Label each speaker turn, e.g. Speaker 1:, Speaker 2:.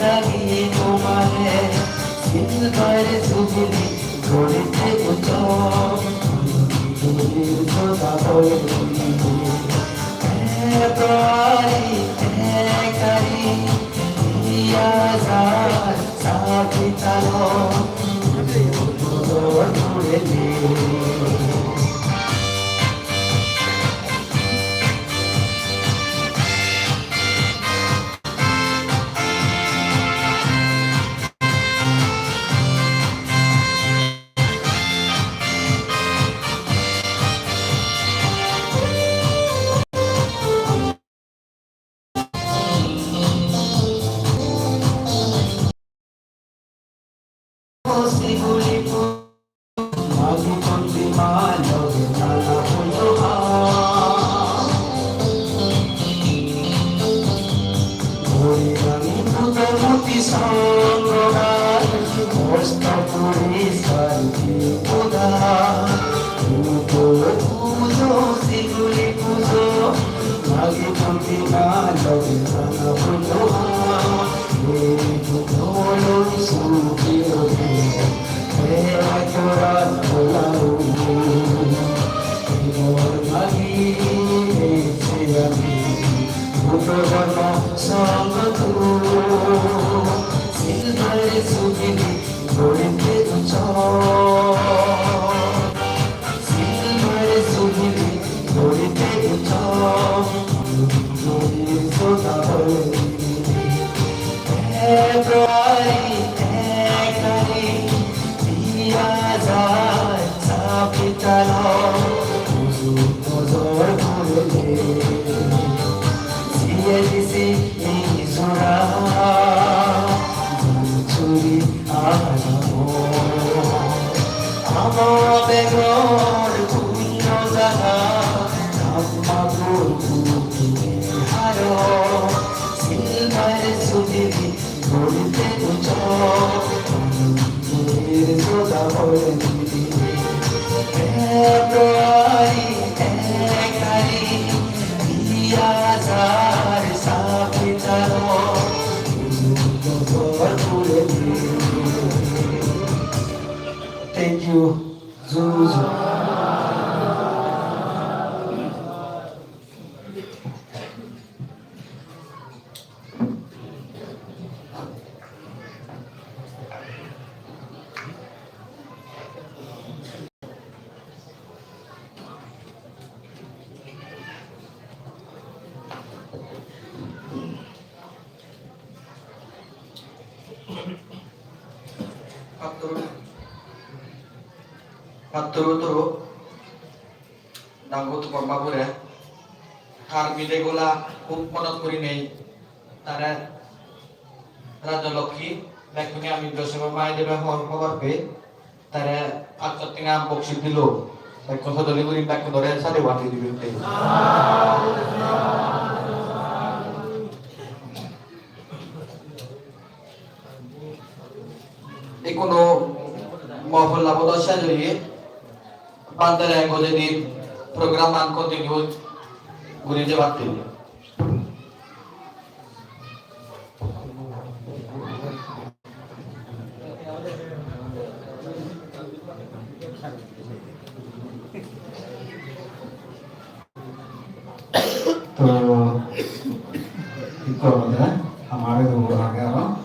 Speaker 1: লাগি তোমারে silver jubilee গড়িতে উত্তম সদা বলে প্রারি কারি ইয়াজার সাবিতালো দোর দূরে Thank you, Zuzu.
Speaker 2: Paturu nanggut pembabure har bidegola upmonot kuri nei tara Raja Lokhi lekuni ami doseba mai debe hor pe tara akot tinga boksi dilo lekon sodoli kuri bakon dore sare wati dibinte ikono mahfil labodasha joriye Pantara yang boleh di programan kontinu gurih jawabti.
Speaker 1: तो itu adalah हमारे दो आ गया